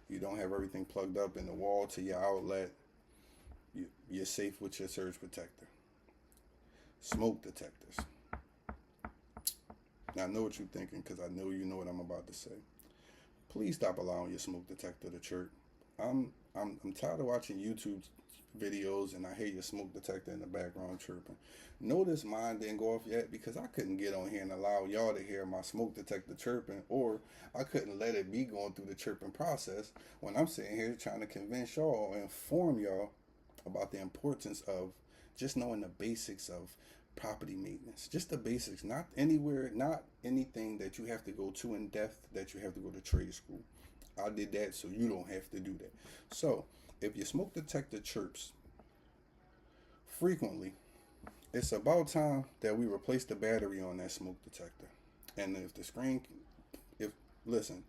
You don't have everything plugged up in the wall to your outlet. You're safe with your surge protector. Smoke detectors. Now I know what you're thinking, because I know you know what I'm about to say. Please stop allowing your smoke detector to chirp. I'm tired of watching YouTube videos and I hear your smoke detector in the background chirping. Notice mine didn't go off yet because I couldn't get on here and allow y'all to hear my smoke detector chirping, or I couldn't let it be going through the chirping process when I'm sitting here trying to convince y'all or inform y'all about the importance of just knowing the basics of property maintenance, just the basics, not anywhere, not anything that you have to go too in depth, that you have to go to trade school. I did that so you don't have to do that. So if your smoke detector chirps frequently, it's about time that we replace the battery on that smoke detector. And if the screen, if listen,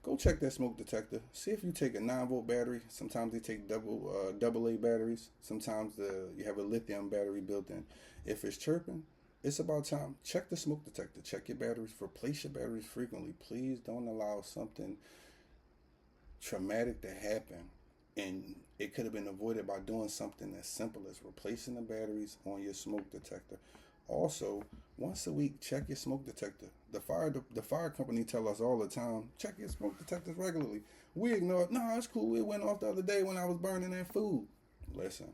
go check that smoke detector. See if you take a 9-volt battery. Sometimes they take double A batteries. Sometimes you have a lithium battery built in. If it's chirping, it's about time. Check the smoke detector. Check your batteries. Replace your batteries frequently. Please don't allow something traumatic to happen. And it could have been avoided by doing something as simple as replacing the batteries on your smoke detector. Also, once a week, check your smoke detector. The fire company tell us all the time, check your smoke detectors regularly. We ignore it. No, it's cool. It went off the other day when I was burning that food. Listen,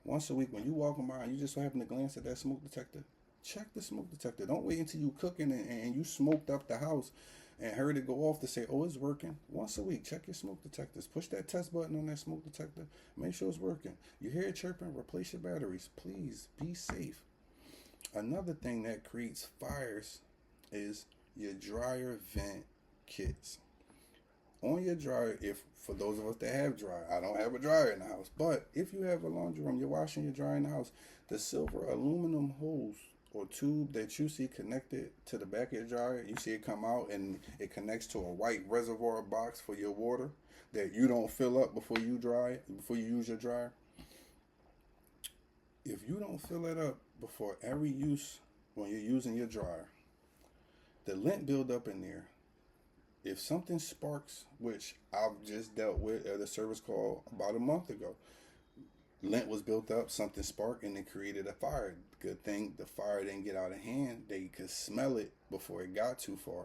once a week when you walking by and you just so happen to glance at that smoke detector, check the smoke detector. Don't wait until you cooking and you smoked up the house and heard it go off to say, oh, it's working. Once a week, check your smoke detectors. Push that test button on that smoke detector. Make sure it's working. You hear it chirping, replace your batteries. Please be safe. Another thing that creates fires is your dryer vent kits. On your dryer, if for those of us that have dryer, I don't have a dryer in the house, but if you have a laundry room, you're washing your dryer in the house, the silver aluminum hose or tube that you see connected to the back of your dryer, you see it come out and it connects to a white reservoir box for your water that you don't fill up before you use your dryer. If you don't fill it up before every use when you're using your dryer, the lint build up in there. If something sparks, which I've just dealt with at a service call about a month ago, lint was built up, something sparked, and it created a fire. Good thing the fire didn't get out of hand. They could smell it before it got too far.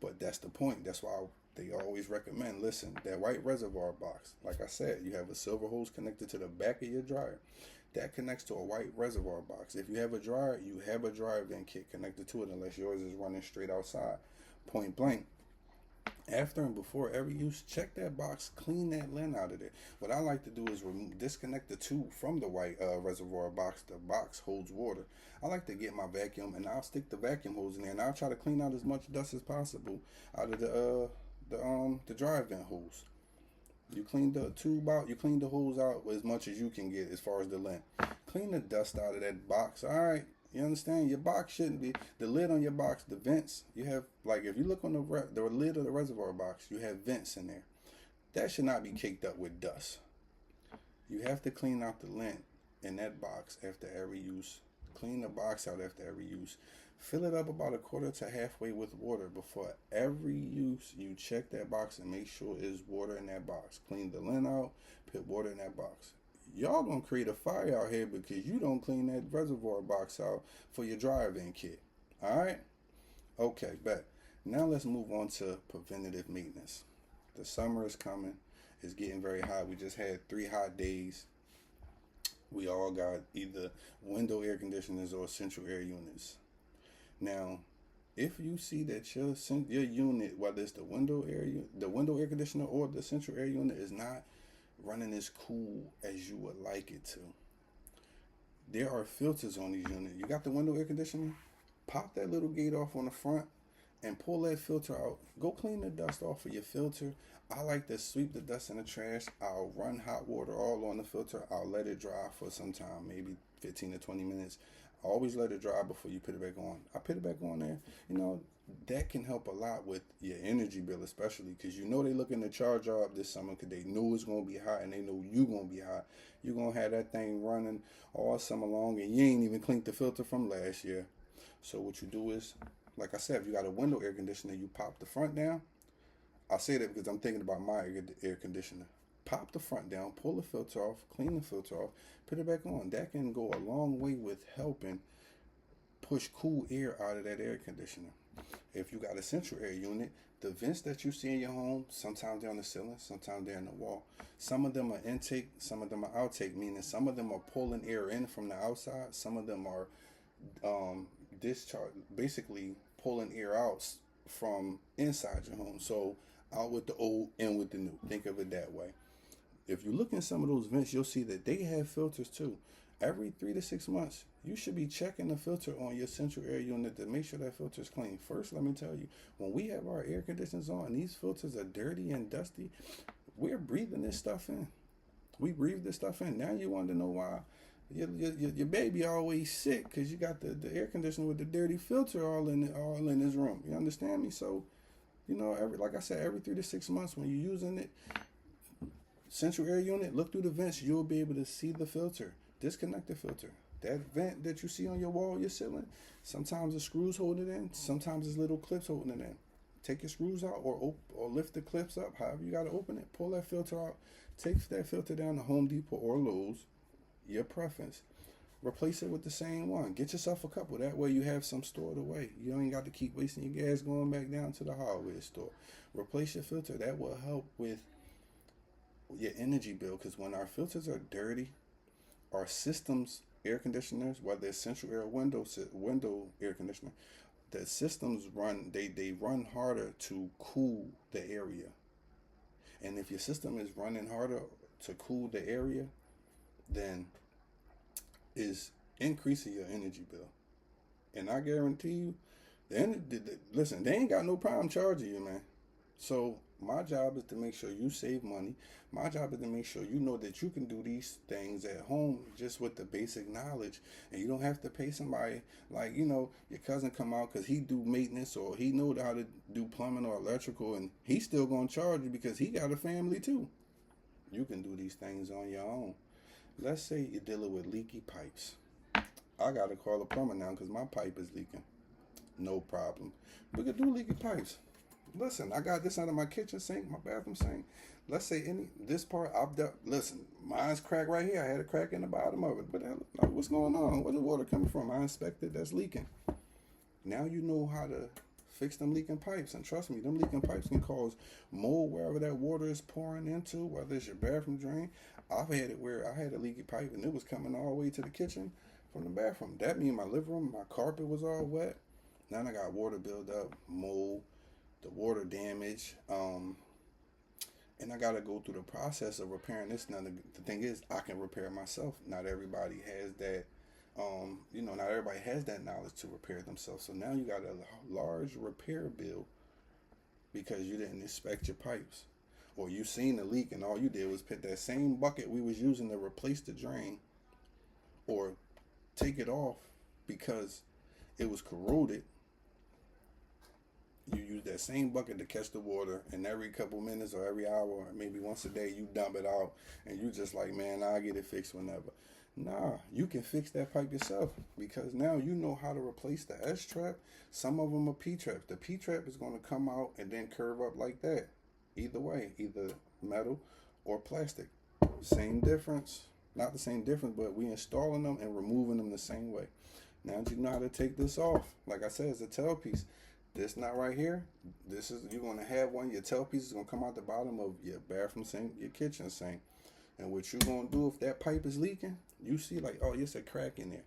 But that's the point. That's why they always recommend, listen, that white reservoir box, like I said, you have a silver hose connected to the back of your dryer. That connects to a white reservoir box. If you have a dryer, you have a dryer vent kit connected to it unless yours is running straight outside. Point blank. After and before every use, check that box, clean that lint out of there. What I like to do is disconnect the tube from the white reservoir box. The box holds water. I like to get my vacuum and I'll stick the vacuum hose in there and I'll try to clean out as much dust as possible out of the dryer vent hose. You clean the tube out, you clean the hose out as much as you can get as far as the lint. Clean the dust out of that box. All right, you understand? Your box shouldn't be, the lid on your box, the vents, you have, like if you look on the lid of the reservoir box, you have vents in there. That should not be caked up with dust. You have to clean out the lint in that box after every use. Clean the box out after every use. Fill it up about a quarter to halfway with water. Before every use, you check that box and make sure there's water in that box. Clean the lint out, put water in that box. Y'all gonna create a fire out here because you don't clean that reservoir box out for your dryer vent kit. Alright? Okay, bet. Now let's move on to preventative maintenance. The summer is coming. It's getting very hot. We just had 3 hot days. We all got either window air conditioners or central air units. Now, if you see that your unit, whether it's the window air conditioner or the central air unit, is not running as cool as you would like it to, there are filters on these units. You got the window air conditioner, pop that little gate off on the front and pull that filter out. Go clean the dust off of your filter. I like to sweep the dust in the trash. I'll run hot water all on the filter. I'll let it dry for some time, maybe 15 to 20 minutes. I always let it dry before you put it back on. I put it back on there. You know, that can help a lot with your energy bill, especially because you know they're looking to charge you up this summer because they know it's going to be hot and they know you're going to be hot. You're going to have that thing running all summer long and you ain't even cleaned the filter from last year. So what you do is, like I said, if you got a window air conditioner, you pop the front down. I say that because I'm thinking about my air conditioner. Pop the front down, pull the filter off, clean the filter off, put it back on. That can go a long way with helping push cool air out of that air conditioner. If you got a central air unit, the vents that you see in your home, sometimes they're on the ceiling, sometimes they're in the wall. Some of them are intake, some of them are outtake, meaning some of them are pulling air in from the outside, some of them are discharge, basically pulling air out from inside your home. So out with the old, in with the new. Think of it that way. If you look in some of those vents, you'll see that they have filters too. Every 3 to 6 months, you should be checking the filter on your central air unit to make sure that filter is clean. First, let me tell you, when we have our air conditioners on and these filters are dirty and dusty, we're breathing this stuff in. We breathe this stuff in. Now you want to know why your baby always sick, because you got the air conditioner with the dirty filter all in his room. You understand me? So, like I said, every 3 to 6 months when you're using it, central air unit, look through the vents. You'll be able to see the filter. Disconnect the filter. That vent that you see on your wall, your ceiling, sometimes the screws hold it in. Sometimes there's little clips holding it in. Take your screws out or lift the clips up. However you got to open it. Pull that filter out. Take that filter down to Home Depot or Lowe's, your preference. Replace it with the same one. Get yourself a couple. That way you have some stored away. You don't got to keep wasting your gas going back down to the hardware store. Replace your filter. That will help with your energy bill, because when our filters are dirty, our systems, air conditioners, whether it's central air window air conditioner, the systems they run harder to cool the area. And if your system is running harder to cool the area, then is increasing your energy bill. And I guarantee you, listen, they ain't got no problem charging you, man. So my job is to make sure you save money. My job is to make sure you know that you can do these things at home just with the basic knowledge. And you don't have to pay somebody like, your cousin come out because he do maintenance or he know how to do plumbing or electrical, and he's still going to charge you because he got a family too. You can do these things on your own. Let's say you're dealing with leaky pipes. I got to call a plumber now because my pipe is leaking. No problem. We could do leaky pipes. Listen, I got this under my kitchen sink, my bathroom sink. Let's say this part, listen, mine's cracked right here. I had a crack in the bottom of it. But what's going on? Where's the water coming from? I inspected, that's leaking. Now you know how to fix them leaking pipes. And trust me, them leaking pipes can cause mold wherever that water is pouring into, whether it's your bathroom drain. I've had it where I had a leaky pipe and it was coming all the way to the kitchen from the bathroom. That means my living room, my carpet was all wet. Now I got water buildup, mold, the water damage, and I got to go through the process of repairing this. Now, the thing is, I can repair myself. Not everybody has that, not everybody has that knowledge to repair themselves. So now you got a large repair bill because you didn't inspect your pipes. Or you seen the leak and all you did was put that same bucket we was using to replace the drain or take it off because it was corroded. You use that same bucket to catch the water, and every couple minutes or every hour or maybe once a day you dump it out, and you just like, man, I'll get it fixed whenever. Nah, you can fix that pipe yourself because now you know how to replace the S-trap. Some of them are P-traps. The P-trap is going to come out and then curve up like that. Either way, either metal or plastic. Same difference. Not the same difference, but we installing them and removing them the same way. Now you know how to take this off. Like I said, it's a tailpiece. This not right here. This is, you're going to have one. Your tailpiece is going to come out the bottom of your bathroom sink, your kitchen sink. And what you're going to do if that pipe is leaking, you see like, oh, it's a crack in there.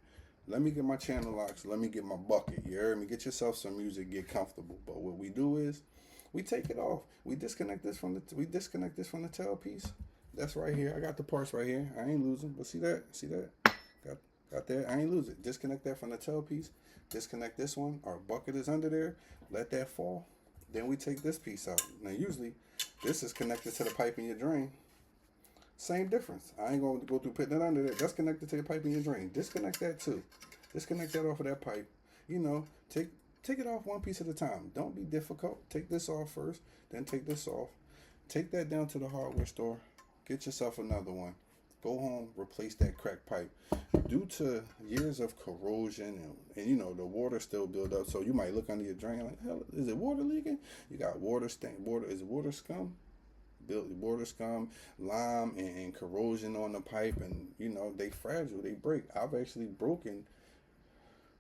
Let me get my channel locks. Let me get my bucket. You heard me? Get yourself some music. Get comfortable. But what we do is we take it off. We disconnect this from the tailpiece. That's right here. I got the parts right here. I ain't losing. But see that? See that? Got that. I ain't losing. Disconnect that from the tailpiece. Disconnect this one. Our bucket is under there. Let that fall. Then we take this piece out. Now usually this is connected to the pipe in your drain. Same difference. I ain't going to go through putting it under there. That's connected to the pipe in your drain. Disconnect that too. Disconnect that off of that pipe. Take it off one piece at a time. Don't be difficult. Take this off first. Then take this off. Take that down to the hardware store. Get yourself another one. Go home, replace that cracked pipe. Due to years of corrosion and the water still build up, so you might look under your drain like, hell, is it water leaking? You got water is it water scum? Water scum, lime, and corrosion on the pipe, and they fragile, they break. I've actually broken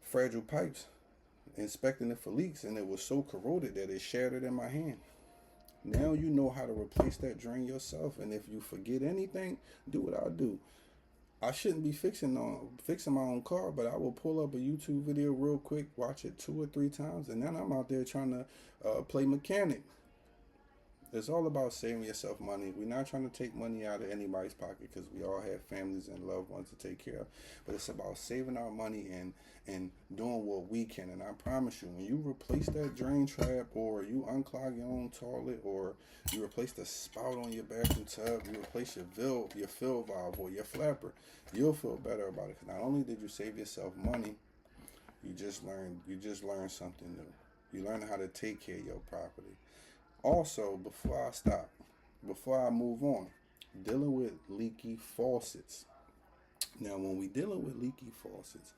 fragile pipes inspecting it for leaks, and it was so corroded that it shattered in my hand. Now you know how to replace that drain yourself, and if you forget anything, do what I do. I shouldn't be fixing my own car, but I will pull up a YouTube video real quick, watch it 2 or 3 times, and then I'm out there trying to play mechanic. It's all about saving yourself money. We're not trying to take money out of anybody's pocket because we all have families and loved ones to take care of. But it's about saving our money and doing what we can. And I promise you, when you replace that drain trap, or you unclog your own toilet, or you replace the spout on your bathroom tub, you replace your fill valve or your flapper, you'll feel better about it. Because not only did you save yourself money, you just learned something new. You learned how to take care of your property. Also, before I move on, dealing with leaky faucets. Now, when we dealing with leaky faucets,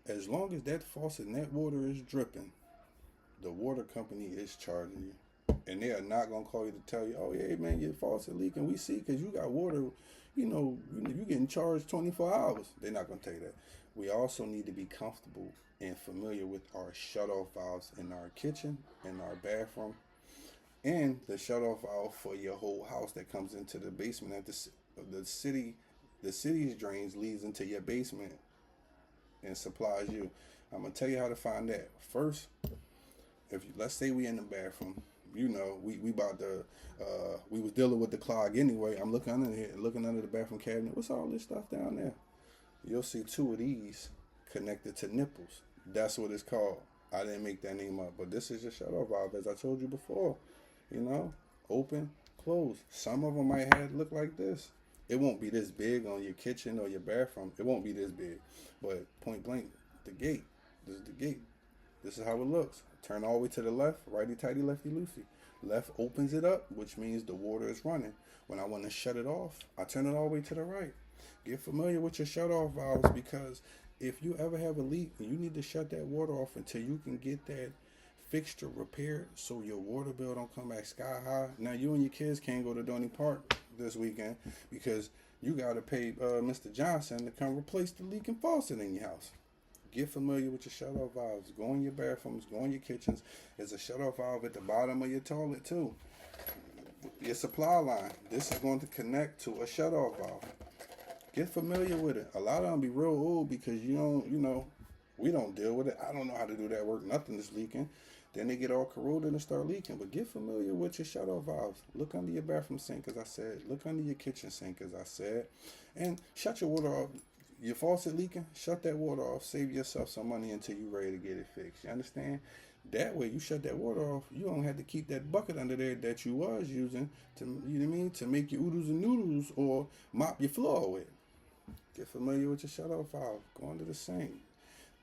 as long as that faucet and that water is dripping, the water company is charging you. And they are not going to call you to tell you, oh, yeah, man, your faucet leaking. We see because you got water, you're getting charged 24 hours. They're not going to tell you that. We also need to be comfortable and familiar with our shutoff valves in our kitchen, in our bathroom, and the shutoff valve for your whole house that comes into the basement. At the city's drains leads into your basement and supplies you. I'm gonna tell you how to find that. First, let's say we in the bathroom, we about to we was dealing with the clog anyway. I'm looking under the bathroom cabinet. What's all this stuff down there? You'll see two of these connected to nipples. That's what it's called. I didn't make that name up, but this is your shutoff valve, as I told you before. Open, close. Some of them might look like this. It won't be this big on your kitchen or your bathroom. It won't be this big. But point blank, the gate. This is the gate. This is how it looks. Turn all the way to the left, righty tighty, lefty loosey. Left opens it up, which means the water is running. When I want to shut it off, I turn it all the way to the right. Get familiar with your shutoff valves, because if you ever have a leak and you need to shut that water off until you can get that fixture repaired so your water bill don't come back sky high. Now you and your kids can't go to Donny Park this weekend because you got to pay Mr. Johnson to come replace the leaking faucet in your house. Get familiar with your shutoff valves. Go in your bathrooms, go in your kitchens. There's a shutoff valve at the bottom of your toilet too. Your supply line. This is going to connect to a shutoff valve. Get familiar with it. A lot of them be real old because we don't deal with it. I don't know how to do that work. Nothing is leaking. Then they get all corroded and start leaking. But get familiar with your shutoff valves. Look under your bathroom sink, as I said. Look under your kitchen sink, as I said. And shut your water off. Your faucet leaking, shut that water off. Save yourself some money until you're ready to get it fixed. You understand? That way, you shut that water off. You don't have to keep that bucket under there that you was using to make your oodles and noodles or mop your floor with. Get familiar with your shutoff valve. Go under the sink.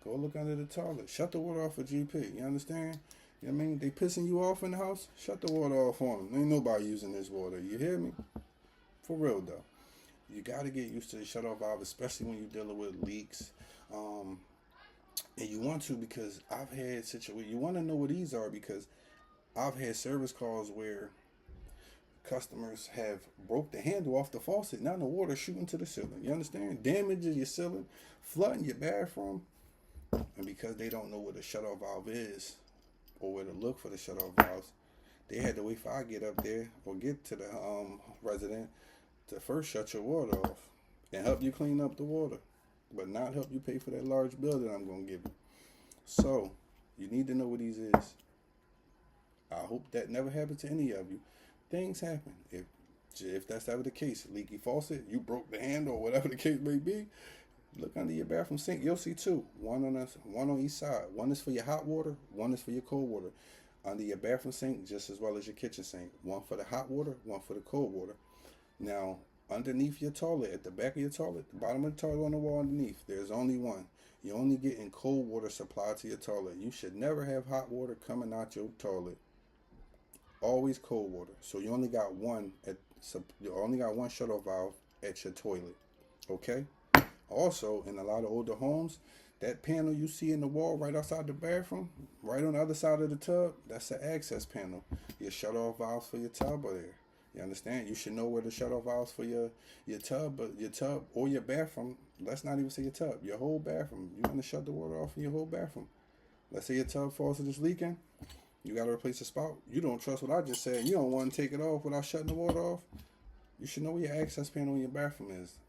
Go look under the toilet. Shut the water off for GP. You understand? You know what I mean? They pissing you off in the house? Shut the water off on them. Ain't nobody using this water. You hear me? For real, though. You got to get used to the shutoff valve, especially when you're dealing with leaks. And you want to, because I've had situations. You want to know what these are, because I've had service calls where customers have broke the handle off the faucet. Now the water shooting to the ceiling. You understand? Damages your ceiling, flooding your bathroom. And because they don't know what a shutoff valve is or where to look for the shutoff valves, they had to wait for I get up there or get to the resident to first shut your water off and help you clean up the water, but not help you pay for that large bill that I'm going to give you. So you need to know what these is. I hope that never happens to any of you. Things happen. If that's ever the case, leaky faucet, you broke the handle or whatever the case may be, look under your bathroom sink. You'll see two. One on each side. One is for your hot water. One is for your cold water. Under your bathroom sink, just as well as your kitchen sink. One for the hot water. One for the cold water. Now, underneath your toilet, at the back of your toilet, the bottom of the toilet on the wall underneath, there's only one. You're only getting cold water supplied to your toilet. You should never have hot water coming out your toilet. Always cold water. So you only got one shutoff valve at your toilet. Okay? Also, in a lot of older homes, that panel you see in the wall right outside the bathroom, right on the other side of the tub, that's the access panel. Your shutoff valves for your tub are there. You understand? You should know where the shutoff valves for your tub or your bathroom. Let's not even say your tub. Your whole bathroom. You want to shut the water off in your whole bathroom. Let's say your tub faucet is leaking. You got to replace the spout. You don't trust what I just said. You don't want to take it off without shutting the water off. You should know where your access panel in your bathroom is.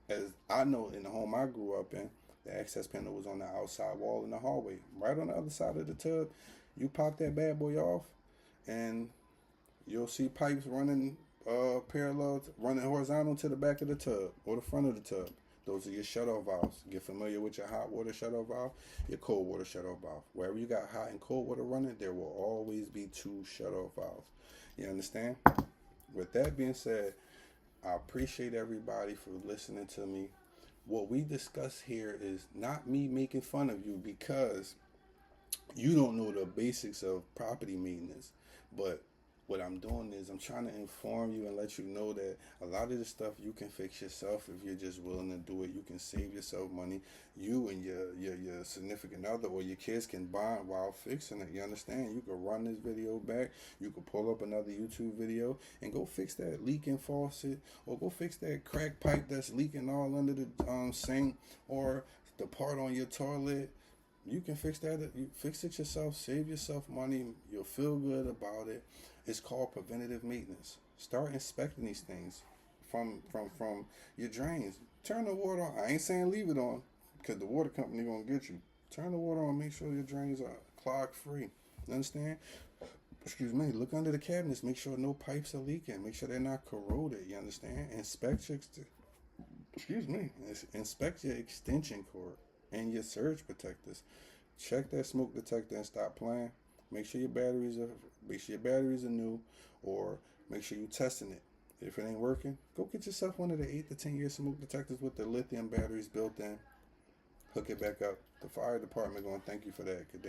As I know, in the home I grew up in, the access panel was on the outside wall in the hallway. Right on the other side of the tub. You pop that bad boy off, and you'll see pipes running parallel, running horizontal to the back of the tub or the front of the tub. Those are your shutoff valves. Get familiar with your hot water shutoff valve, your cold water shutoff valve. Wherever you got hot and cold water running, there will always be two shutoff valves. You understand? With that being said, I appreciate everybody for listening to me. What we discuss here is not me making fun of you because you don't know the basics of property maintenance, but what I'm doing is I'm trying to inform you and let you know that a lot of the stuff you can fix yourself if you're just willing to do it. You can save yourself money. You and your significant other or your kids can bond while fixing it. You understand? You can run this video back. You can pull up another YouTube video and go fix that leaking faucet, or go fix that crack pipe that's leaking all under the sink, or the part on your toilet. You can fix that. You fix it yourself. Save yourself money. You'll feel good about it. It's called preventative maintenance. Start inspecting these things from your drains. Turn the water on. I ain't saying leave it on, because the water company gonna get you. Turn the water on. Make sure your drains are clog free. You understand? Excuse me. Look under the cabinets. Make sure no pipes are leaking. Make sure they're not corroded. You understand? Inspect your Inspect your extension cord and your surge protectors. Check that smoke detector and stop playing. Make sure your batteries are new, or make sure you're testing it. If it ain't working, go get yourself one of the 8 to 10 year smoke detectors with the lithium batteries built in. Hook it back up. The fire department gonna thank you for that, cause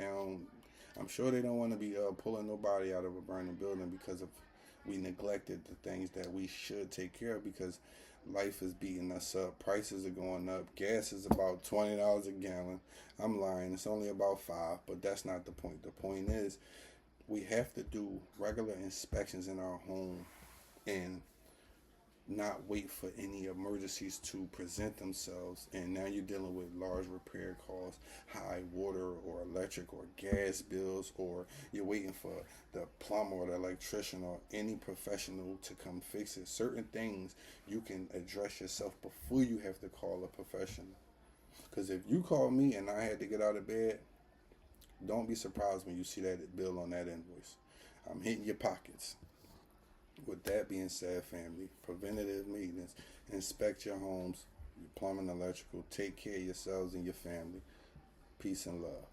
I'm sure they don't want to be pulling nobody out of a burning building because of we neglected the things that we should take care of, because life is beating us up. Prices are going up. Gas is about $20 a gallon. I'm lying. It's only about $5, but that's not the point. The point is we have to do regular inspections in our home and not wait for any emergencies to present themselves. And now you're dealing with large repair costs, high water or electric or gas bills, or you're waiting for the plumber or the electrician or any professional to come fix it. Certain things you can address yourself before you have to call a professional. Because if you call me and I had to get out of bed, don't be surprised when you see that bill on that invoice. I'm hitting your pockets. With that being said, family, preventative maintenance, inspect your homes, your plumbing, electrical, take care of yourselves and your family. Peace and love.